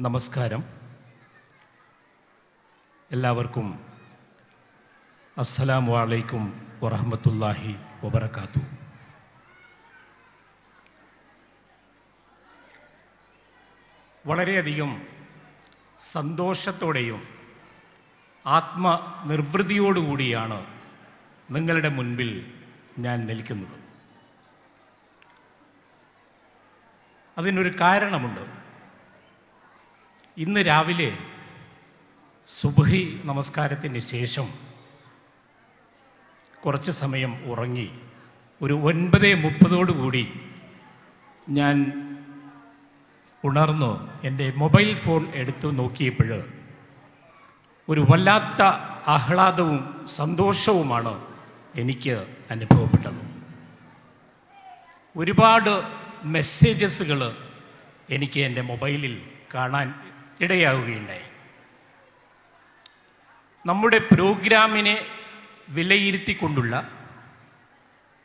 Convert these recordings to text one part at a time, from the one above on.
നമസ്കാരം. എല്ലാവർക്കും അസ്സലാമു അലൈക്കും വറഹ്മത്തുള്ളാഹി വബറകാതുഹു. വളരെയധികം സന്തോഷത്തോടെയും ആത്മനിർവൃതിയോടുകൂടിയാണ് നിങ്ങളുടെ മുൻപിൽ ഞാൻ നിൽക്കുന്നത്. അതിനൊരു കാരണമുണ്ട്. ഇന്ന് രാവിലെ സുബ്ഹി നമസ്കാരത്തിന് ശേഷം കുറച്ച് സമയം ഉറങ്ങി ഒരു 9:30 ഞാൻ ഉണർന്നു എൻ്റെ മൊബൈൽ ഫോൺ എടുത്തു നോക്കിയപ്പോൾ ഒരു വല്ലാത്ത ആഹ്ലാദവും സന്തോഷവുമാണ് എനിക്ക് അനുഭവപ്പെട്ടത്. ഒരുപാട് മെസ്സേജസുകൾ എനിക്ക് എൻ്റെ മൊബൈലിൽ കാണാൻ ഇടയാവുകയുണ്ടായി. നമ്മുടെ പ്രോഗ്രാമിനെ വിലയിരുത്തിക്കൊണ്ടുള്ള,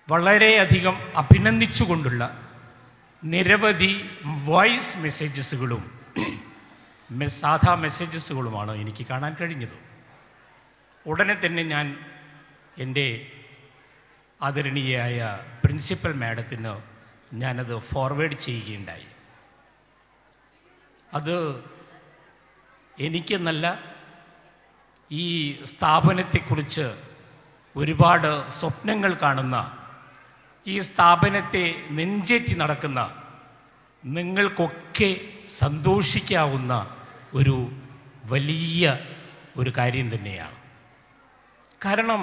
വളരെയധികം അഭിനന്ദിച്ചുകൊണ്ടുള്ള നിരവധി വോയിസ് മെസ്സേജസുകളും സാധാ മെസ്സേജസുകളുമാണ് എനിക്ക് കാണാൻ കഴിഞ്ഞത്. ഉടനെ തന്നെ ഞാൻ എൻ്റെ ആദരണീയയായ പ്രിൻസിപ്പൽ മാഡത്തിന് ഞാനത് ഫോർവേഡ് ചെയ്യുകയുണ്ടായി. അത് എനിക്കെന്നല്ല, ഈ സ്ഥാപനത്തെക്കുറിച്ച് ഒരുപാട് സ്വപ്നങ്ങൾ കാണുന്ന, ഈ സ്ഥാപനത്തെ നെഞ്ചേറ്റി നടക്കുന്ന നിങ്ങൾക്കൊക്കെ സന്തോഷിക്കാവുന്ന ഒരു വലിയ കാര്യം തന്നെയാണ്. കാരണം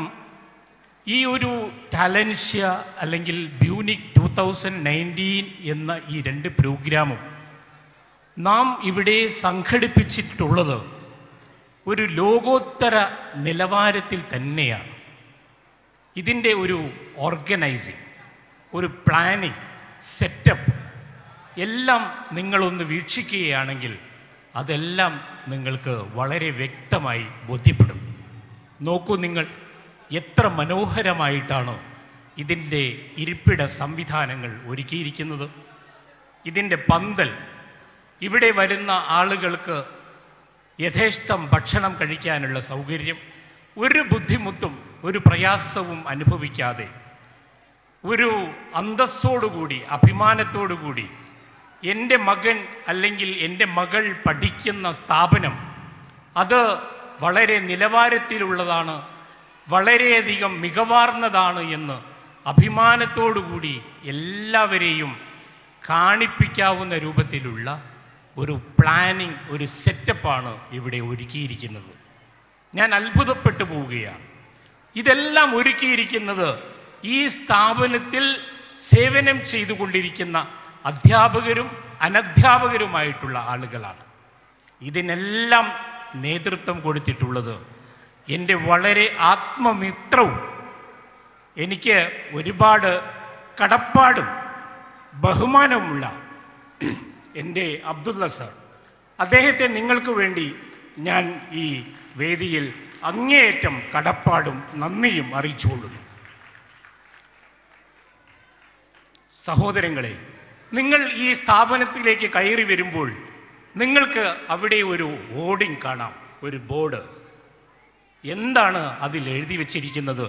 ഈ ഒരു ടാലൻഷ്യ അല്ലെങ്കിൽ ബ്യൂണിക് 2019 എന്ന ഈ 2 പ്രോഗ്രാമും നാം ഇവിടെ സംഘടിപ്പിച്ചിട്ടുള്ളത് ഒരു ലോകോത്തര നിലവാരത്തിൽ തന്നെയാണ്. ഇതിൻ്റെ ഒരു ഓർഗനൈസിങ്, ഒരു പ്ലാനിങ്, സെറ്റപ്പ് എല്ലാം നിങ്ങളൊന്ന് വീക്ഷിക്കുകയാണെങ്കിൽ അതെല്ലാം നിങ്ങൾക്ക് വളരെ വ്യക്തമായി ബോധ്യപ്പെടും. നോക്കൂ, നിങ്ങൾ എത്ര മനോഹരമായിട്ടാണ് ഇതിൻ്റെ ഇരിപ്പിട സംവിധാനങ്ങൾ ഒരുക്കിയിരിക്കുന്നത്. ഇതിൻ്റെ പന്തൽ, ഇവിടെ വരുന്ന ആളുകൾക്ക് യഥേഷ്ടം ഭക്ഷണം കഴിക്കാനുള്ള സൗകര്യം, ഒരു ബുദ്ധിമുട്ടും ഒരു പ്രയാസവും അനുഭവിക്കാതെ ഒരു അന്തസ്സോടുകൂടി, അഭിമാനത്തോടുകൂടി എൻ്റെ മകൻ അല്ലെങ്കിൽ എൻ്റെ മകൾ പഠിക്കുന്ന സ്ഥാപനം അത് വളരെ നിലവാരത്തിലുള്ളതാണ്, വളരെയധികം മികവാർന്നതാണ് എന്ന് അഭിമാനത്തോടുകൂടി എല്ലാവരെയും കാണിപ്പിക്കാവുന്ന രൂപത്തിലുള്ള ഒരു പ്ലാനിങ്, ഒരു സെറ്റപ്പാണ് ഇവിടെ ഒരുക്കിയിരിക്കുന്നത്. ഞാൻ അത്ഭുതപ്പെട്ടു പോവുകയാണ്. ഇതെല്ലാം ഒരുക്കിയിരിക്കുന്നത് ഈ സ്ഥാപനത്തിൽ സേവനം ചെയ്തുകൊണ്ടിരിക്കുന്ന അധ്യാപകരും അനധ്യാപകരുമായിട്ടുള്ള ആളുകളാണ്. ഇതിനെല്ലാം നേതൃത്വം കൊടുത്തിട്ടുള്ളത് എൻ്റെ വളരെ ആത്മമിത്രവും എനിക്ക് ഒരുപാട് കടപ്പാടും ബഹുമാനവുമുള്ള എൻ്റെ അബ്ദുള്ള സർ. അദ്ദേഹത്തെ നിങ്ങൾക്ക് വേണ്ടി ഞാൻ ഈ വേദിയിൽ അങ്ങേയറ്റം കടപ്പാടും നന്ദിയും അറിയിച്ചുകൊള്ളുന്നു. സഹോദരങ്ങളെ, നിങ്ങൾ ഈ സ്ഥാപനത്തിലേക്ക് കയറി വരുമ്പോൾ നിങ്ങൾക്ക് അവിടെ ഒരു ഹോർഡിംഗ് കാണാം, ഒരു ബോർഡ്. എന്താണ് അതിൽ എഴുതി വച്ചിരിക്കുന്നത്?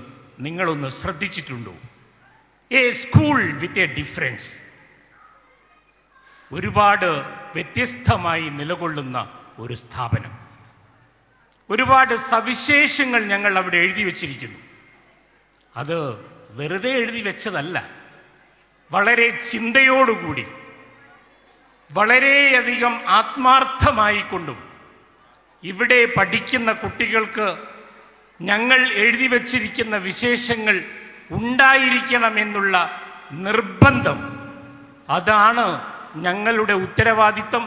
നിങ്ങളൊന്ന് ശ്രദ്ധിച്ചിട്ടുണ്ടോ? A school with a difference. ഒരുപാട് വ്യത്യസ്തമായി നിലകൊള്ളുന്ന ഒരു സ്ഥാപനം. ഒരുപാട് സവിശേഷങ്ങൾ ഞങ്ങൾ അവിടെ എഴുതി വച്ചിരിക്കുന്നു. അത് വെറുതെ എഴുതി വെച്ചതല്ല, വളരെ ചിന്തയോടുകൂടി, വളരെയധികം ആത്മാർത്ഥമായിക്കൊണ്ടും ഇവിടെ പഠിക്കുന്ന കുട്ടികൾക്ക് ഞങ്ങൾ എഴുതി വച്ചിരിക്കുന്ന വിശേഷങ്ങൾ ഉണ്ടായിരിക്കണമെന്നുള്ള നിർബന്ധം, അതാണ് ഞങ്ങളുടെ ഉത്തരവാദിത്തം,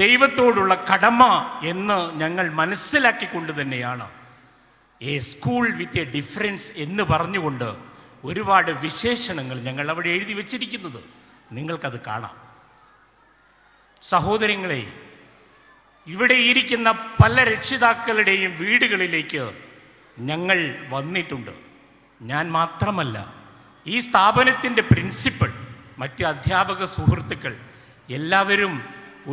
ദൈവത്തോടുള്ള കടമ എന്ന് ഞങ്ങൾ മനസ്സിലാക്കിക്കൊണ്ട് തന്നെയാണ് A school with a difference എന്ന് പറഞ്ഞുകൊണ്ട് ഒരുപാട് വിശേഷണങ്ങൾ ഞങ്ങൾ അവിടെ എഴുതി വച്ചിരിക്കുന്നത്. നിങ്ങൾക്കത് കാണാം. സഹോദരങ്ങളെ, ഇവിടെ ഇരിക്കുന്ന പല രക്ഷിതാക്കളുടെയും വീടുകളിലേക്ക് ഞങ്ങൾ വന്നിട്ടുണ്ട്. ഞാൻ മാത്രമല്ല, ഈ സ്ഥാപനത്തിൻ്റെ പ്രിൻസിപ്പൽ, മറ്റ് അധ്യാപക സുഹൃത്തുക്കൾ എല്ലാവരും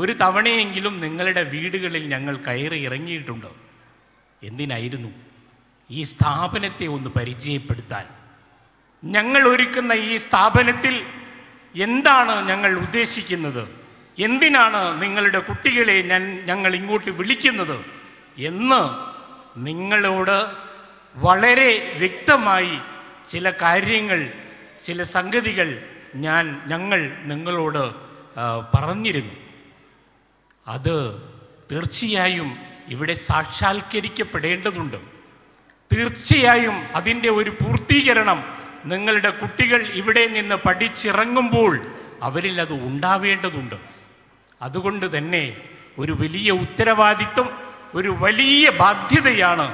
ഒരു തവണയെങ്കിലും നിങ്ങളുടെ വീടുകളിൽ ഞങ്ങൾ കയറി ഇറങ്ങിയിട്ടുണ്ട്. എന്തിനായിരുന്നു? ഈ സ്ഥാപനത്തെ ഒന്ന് പരിചയപ്പെടുത്താൻ. ഞങ്ങൾ ഒരുക്കുന്ന ഈ സ്ഥാപനത്തിൽ എന്താണ് ഞങ്ങൾ ഉദ്ദേശിക്കുന്നത്, എന്തിനാണ് നിങ്ങളുടെ കുട്ടികളെ ഞങ്ങൾ ഇങ്ങോട്ട് വിളിക്കുന്നത് എന്ന് നിങ്ങളോട് വളരെ വ്യക്തമായി ചില കാര്യങ്ങൾ, ചില സംഗതികൾ ഞങ്ങൾ നിങ്ങളോട് പറഞ്ഞിരുന്നു. അത് തീർച്ചയായും ഇവിടെ സാക്ഷാത്കരിക്കപ്പെടേണ്ടതുണ്ട്. തീർച്ചയായും അതിൻ്റെ ഒരു പൂർത്തീകരണം നിങ്ങളുടെ കുട്ടികൾ ഇവിടെ നിന്ന് പഠിച്ചിറങ്ങുമ്പോൾ അവരിൽ അത് ഉണ്ടാവേണ്ടതുണ്ട്. അതുകൊണ്ട് തന്നെ ഒരു വലിയ ഉത്തരവാദിത്വം, ഒരു വലിയ ബാധ്യതയാണ്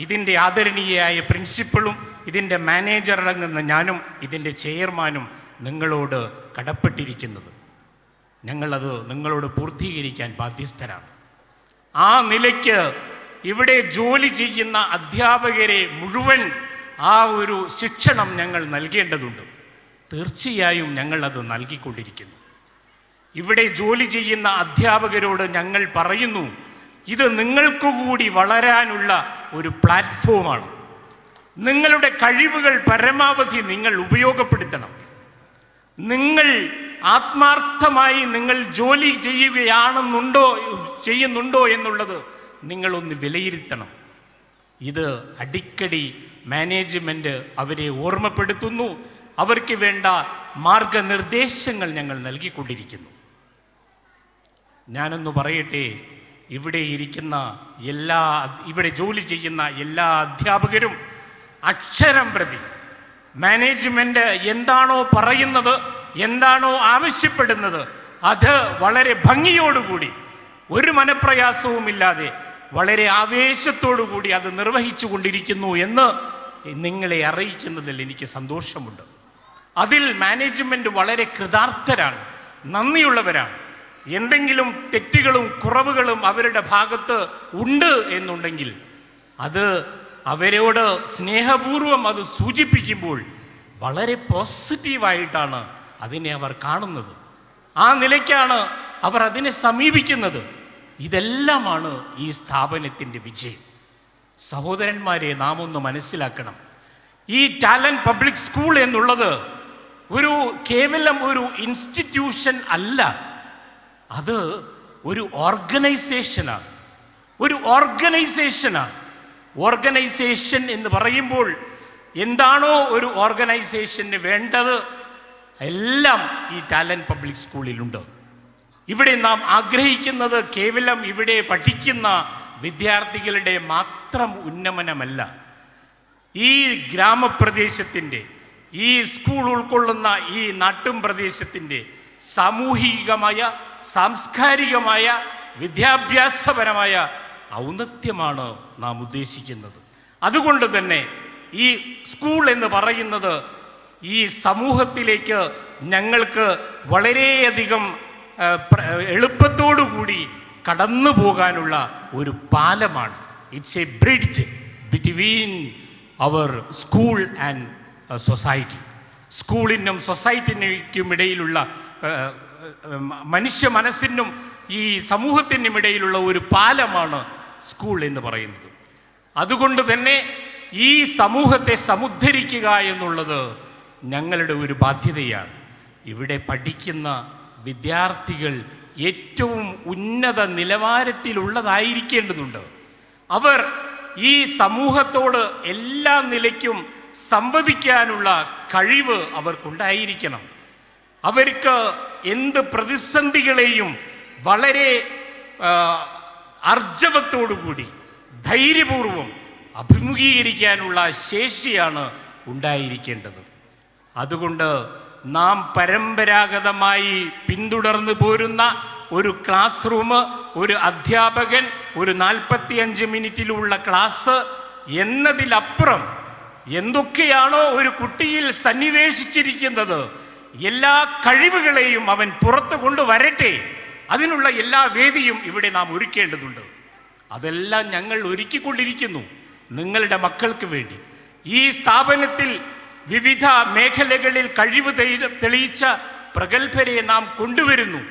ഇതിൻ്റെ ആദരണീയയായ പ്രിൻസിപ്പളും ഇതിൻ്റെ മാനേജറടങ്ങുന്ന ഞാനും ഇതിൻ്റെ ചെയർമാനും നിങ്ങളോട് കടപ്പെട്ടിരിക്കുന്നത്. ഞങ്ങളത് നിങ്ങളോട് പൂർത്തീകരിക്കാൻ ബാധ്യസ്ഥരാണ്. ആ നിലയ്ക്ക് ഇവിടെ ജോലി ചെയ്യുന്ന അധ്യാപകരെ മുഴുവൻ ആ ഒരു ശിക്ഷണം ഞങ്ങൾ നൽകേണ്ടതുണ്ട്. തീർച്ചയായും ഞങ്ങളത് നൽകിക്കൊണ്ടിരിക്കുന്നു. ഇവിടെ ജോലി ചെയ്യുന്ന അധ്യാപകരോട് ഞങ്ങൾ പറയുന്നു, ഇത് നിങ്ങൾക്ക് കൂടി വളരാനുള്ള ഒരു പ്ലാറ്റ്ഫോമാണ്. നിങ്ങളുടെ കഴിവുകൾ പരമാവധി നിങ്ങൾ ഉപയോഗപ്പെടുത്തണം. നിങ്ങൾ ആത്മാർത്ഥമായി നിങ്ങൾ ജോലി ചെയ്യുന്നുണ്ടോ എന്നുള്ളത് നിങ്ങളൊന്ന് വിലയിരുത്തണം. ഇത് അടിക്കടി മാനേജ്മെൻറ്റ് അവരെ ഓർമ്മപ്പെടുത്തുന്നു. അവർക്ക് വേണ്ട മാർഗനിർദ്ദേശങ്ങൾ ഞങ്ങൾ നൽകിക്കൊണ്ടിരിക്കുന്നു. ഞാനൊന്ന് പറയട്ടെ, ഇവിടെ ജോലി ചെയ്യുന്ന എല്ലാ അധ്യാപകരും അക്ഷരം പ്രതി മാനേജ്മെൻറ്റ് എന്താണോ പറയുന്നത്, എന്താണോ ആവശ്യപ്പെടുന്നത്, അത് വളരെ ഭംഗിയോടുകൂടി, ഒരു മനപ്രയാസവുമില്ലാതെ, വളരെ ആവേശത്തോടു കൂടി അത് നിർവഹിച്ചു കൊണ്ടിരിക്കുന്നു എന്ന് നിങ്ങളെ അറിയിക്കുന്നതിൽ എനിക്ക് സന്തോഷമുണ്ട്. അതിൽ മാനേജ്മെൻറ്റ് വളരെ കൃതാർത്ഥരാണ്, നന്ദിയുള്ളവരാണ്. എന്തെങ്കിലും തെറ്റുകളും കുറവുകളും അവരുടെ ഭാഗത്ത് ഉണ്ട് എന്നുണ്ടെങ്കിൽ അത് അവരോട് സ്നേഹപൂർവം അത് സൂചിപ്പിക്കുമ്പോൾ വളരെ പോസിറ്റീവായിട്ടാണ് അതിനെ അവർ കാണുന്നത്. ആ നിലയ്ക്കാണ് അവർ അതിനെ സമീപിക്കുന്നത്. ഇതെല്ലാമാണ് ഈ സ്ഥാപനത്തിൻ്റെ വിജയം. സഹോദരന്മാരെ, നാം ഒന്ന് മനസ്സിലാക്കണം, ഈ ടാലൻറ്റ് പബ്ലിക് സ്കൂൾ എന്നുള്ളത് കേവലം ഒരു ഇൻസ്റ്റിറ്റ്യൂഷൻ അല്ല, അത് ഒരു ഓർഗനൈസേഷനാണ്. ഓർഗനൈസേഷൻ എന്ന് പറയുമ്പോൾ എന്താണോ ഒരു ഓർഗനൈസേഷന് വേണ്ടത് എല്ലാം ഈ ടാലൻറ്റ് പബ്ലിക് സ്കൂളിലുണ്ട്. ഇവിടെ നാം ആഗ്രഹിക്കുന്നത് കേവലം ഇവിടെ പഠിക്കുന്ന വിദ്യാർത്ഥികളുടെ മാത്രം ഉന്നമനമല്ല. ഈ ഗ്രാമപ്രദേശത്തിൻ്റെ, ഈ സ്കൂൾ ഉൾക്കൊള്ളുന്ന ഈ നാട്ടും പ്രദേശത്തിൻ്റെ സാമൂഹികമായ, സാംസ്കാരികമായ, വിദ്യാഭ്യാസപരമായ ഔന്നത്യമാണ് നാം ഉദ്ദേശിക്കുന്നത്. അതുകൊണ്ട് തന്നെ ഈ സ്കൂൾ എന്ന് പറയുന്നത് ഈ സമൂഹത്തിലേക്ക് ഞങ്ങൾക്ക് വളരെയധികം എളുപ്പത്തോടുകൂടി കടന്നു പോകാനുള്ള ഒരു പാലമാണ്. It's a bridge between our school and society. സ്കൂളിനും സൊസൈറ്റിനും ഇടയിലുള്ള, മനുഷ്യ മനസ്സിനും ഈ സമൂഹത്തിനും ഇടയിലുള്ള ഒരു പാലമാണ് സ്കൂൾ എന്ന് പറയുന്നത്. അതുകൊണ്ട് തന്നെ ഈ സമൂഹത്തെ സമുദ്ധരിക്കുക എന്നുള്ളത് ഞങ്ങളുടെ ഒരു ബാധ്യതയാണ്. ഇവിടെ പഠിക്കുന്ന വിദ്യാർത്ഥികൾ ഏറ്റവും ഉന്നത നിലവാരത്തിലുള്ളതായിരിക്കേണ്ടതുണ്ട്. അവർ ഈ സമൂഹത്തോട് എല്ലാ നിലയ്ക്കും സംവദിക്കാനുള്ള കഴിവ് അവർക്കുണ്ടായിരിക്കണം. അവർക്ക് എന്ത് പ്രതിസന്ധികളെയും വളരെ ആർജവത്തോടുകൂടി ധൈര്യപൂർവം അഭിമുഖീകരിക്കാനുള്ള ശേഷിയാണ് ഉണ്ടായിരിക്കേണ്ടത്. അതുകൊണ്ട് നാം പരമ്പരാഗതമായി പിന്തുടർന്നു പോരുന്ന ഒരു ക്ലാസ് റൂം, ഒരു അധ്യാപകൻ, ഒരു 45 മിനിറ്റിലുള്ള ക്ലാസ് എന്നതിലപ്പുറം എന്തൊക്കെയാണോ ഒരു കുട്ടിയിൽ സന്നിവേശിച്ചിരിക്കുന്നത്, എല്ലാ കഴിവുകളെയും അവൻ പുറത്തു കൊണ്ടുവരട്ടെ, അതിനുള്ള എല്ലാ വേദിയും ഇവിടെ നാം ഒരുക്കേണ്ടതുണ്ട്. അതെല്ലാം ഞങ്ങൾ ഒരുക്കിക്കൊണ്ടിരിക്കുന്നു നിങ്ങളുടെ മക്കൾക്ക് വേണ്ടി. ഈ സ്ഥാപനത്തിൽ വിവിധ മേഖലകളിൽ കഴിവ് തെളിയിച്ച പ്രഗത്ഭരെ നാം കൊണ്ടുവരുന്നു.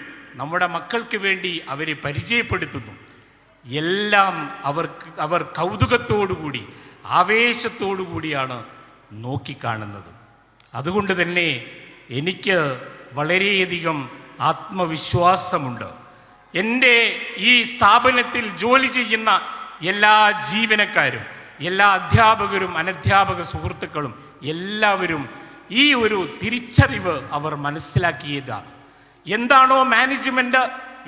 നമ്മുടെ മക്കൾക്ക് വേണ്ടി അവരെ പരിചയപ്പെടുത്തുന്നു. എല്ലാം അവർ കൗതുകത്തോടുകൂടി ആവേശത്തോടു കൂടിയാണ് നോക്കിക്കാണുന്നത്. അതുകൊണ്ട് തന്നെ എനിക്ക് വളരെയധികം ആത്മവിശ്വാസമുണ്ട്. എൻ്റെ ഈ സ്ഥാപനത്തിൽ ജോലി ചെയ്യുന്ന എല്ലാ ജീവനക്കാരും, എല്ലാ അധ്യാപകരും അനധ്യാപക സുഹൃത്തുക്കളും എല്ലാവരും ഈ ഒരു തിരിച്ചറിവ് അവർ മനസ്സിലാക്കിയതാണ്. എന്താണോ മാനേജ്മെൻറ്റ്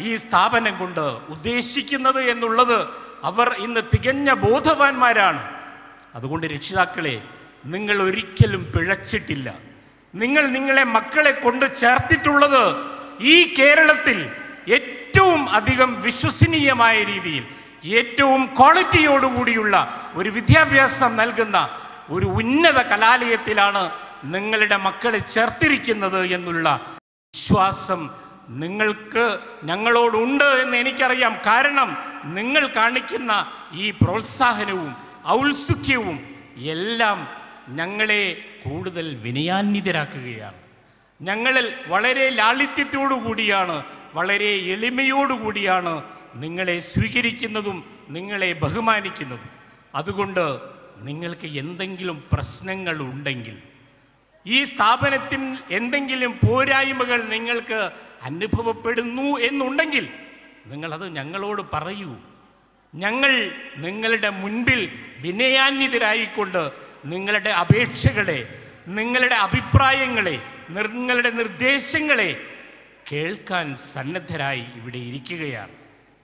ഈ സ്ഥാപനം കൊണ്ട് ഉദ്ദേശിക്കുന്നത് എന്നുള്ളത് അവർ ഇന്ന് തികഞ്ഞ ബോധവാന്മാരാണ്. അതുകൊണ്ട് രക്ഷിതാക്കളെ, നിങ്ങൾ ഒരിക്കലും പിഴച്ചിട്ടില്ല. നിങ്ങൾ നിങ്ങളെ മക്കളെ കൊണ്ട് ചേർത്തിട്ടുള്ളത് ഈ കേരളത്തിൽ ഏറ്റവും അധികം വിശ്വസനീയമായ രീതിയിൽ ഏറ്റവും ക്വാളിറ്റിയോടുകൂടിയുള്ള ഒരു വിദ്യാഭ്യാസം നൽകുന്ന ഒരു ഉന്നത കലാലയത്തിലാണ് നിങ്ങളുടെ മക്കളെ ചേർത്തിരിക്കുന്നത് എന്നുള്ള വിശ്വാസം നിങ്ങൾക്ക് ഞങ്ങളോടുണ്ട് എന്ന് എനിക്കറിയാം. കാരണം നിങ്ങൾ കാണിക്കുന്ന ഈ പ്രോത്സാഹനവും ഔത്സുക്യവും എല്ലാം ഞങ്ങളെ കൂടുതൽ വിനയാന്വിതരാക്കുകയാണ്. ഞങ്ങളിൽ വളരെ ലാളിത്യത്തോടു കൂടിയാണ്, വളരെ എളിമയോടുകൂടിയാണ് നിങ്ങളെ സ്വീകരിക്കുന്നതും നിങ്ങളെ ബഹുമാനിക്കുന്നതും. അതുകൊണ്ട് നിങ്ങൾക്ക് എന്തെങ്കിലും പ്രശ്നങ്ങൾ ഉണ്ടെങ്കിൽ, ഈ സ്ഥാപനത്തിൽ എന്തെങ്കിലും പോരായ്മകൾ നിങ്ങൾക്ക് അനുഭവപ്പെടുന്നു എന്നുണ്ടെങ്കിൽ നിങ്ങളത് ഞങ്ങളോട് പറയൂ. ഞങ്ങൾ നിങ്ങളുടെ മുൻപിൽ വിനയാന്വിതരായിക്കൊണ്ട് നിങ്ങളുടെ അപേക്ഷകളെ, നിങ്ങളുടെ അഭിപ്രായങ്ങളെ, നിങ്ങളുടെ നിർദ്ദേശങ്ങളെ കേൾക്കാൻ സന്നദ്ധരായി ഇവിടെ ഇരിക്കുകയാണ്.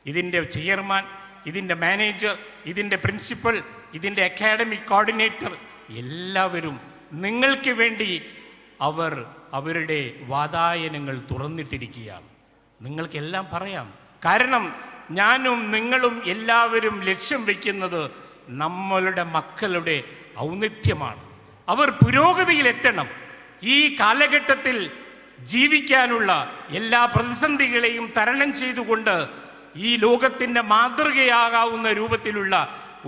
ഇതിൻ്റെ ചെയർമാൻ, ഇതിൻ്റെ മാനേജർ, ഇതിൻ്റെ പ്രിൻസിപ്പൽ, ഇതിൻ്റെ അക്കാഡമിക് കോർഡിനേറ്റർ എല്ലാവരും നിങ്ങൾക്ക് വേണ്ടി അവരുടെ വാതായനങ്ങൾ തുറന്നിട്ടിരിക്കുകയാണ്. നിങ്ങൾക്കെല്ലാം പറയാം. കാരണം ഞാനും നിങ്ങളും എല്ലാവരും ലക്ഷ്യം വയ്ക്കുന്നത് നമ്മളുടെ മക്കളുടെ ഔന്നത്യമാണ്. അവർ പുരോഗതിയിലെത്തണം. ഈ കാലഘട്ടത്തിൽ ജീവിക്കാനുള്ള എല്ലാ പ്രതിസന്ധികളെയും തരണം ചെയ്തുകൊണ്ട് ഈ ലോകത്തിൻ്റെ മാതൃകയാകാവുന്ന രൂപത്തിലുള്ള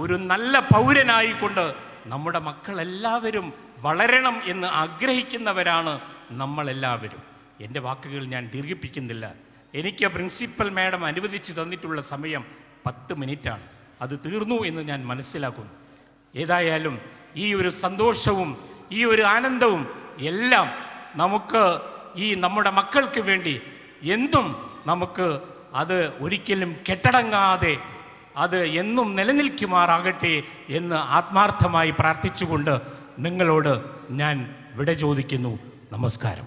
ഒരു നല്ല പൗരനായിക്കൊണ്ട് നമ്മുടെ മക്കളെല്ലാവരും വളരണം എന്ന് ആഗ്രഹിക്കുന്നവരാണ് നമ്മളെല്ലാവരും. എൻ്റെ വാക്കുകൾ ഞാൻ ദീർഘിപ്പിക്കുന്നില്ല. എനിക്ക് പ്രിൻസിപ്പൽ മാഡം അനുവദിച്ച് തന്നിട്ടുള്ള സമയം 10 മിനിറ്റാണ്. അത് തീർന്നു എന്ന് ഞാൻ മനസ്സിലാക്കുന്നു. ഏതായാലും ഈ ഒരു സന്തോഷവും ഈ ഒരു ആനന്ദവും എല്ലാം നമുക്ക് ഈ നമ്മുടെ മക്കൾക്ക് വേണ്ടി എന്നും നമുക്ക് അത് ഒരിക്കലും കെട്ടടങ്ങാതെ അത് എന്നും നിലനിൽക്കുമാറാകട്ടെ എന്ന് ആത്മാർത്ഥമായി പ്രാർത്ഥിച്ചുകൊണ്ട് നിങ്ങളോട് ഞാൻ വിട ചോദിക്കുന്നു. നമസ്കാരം.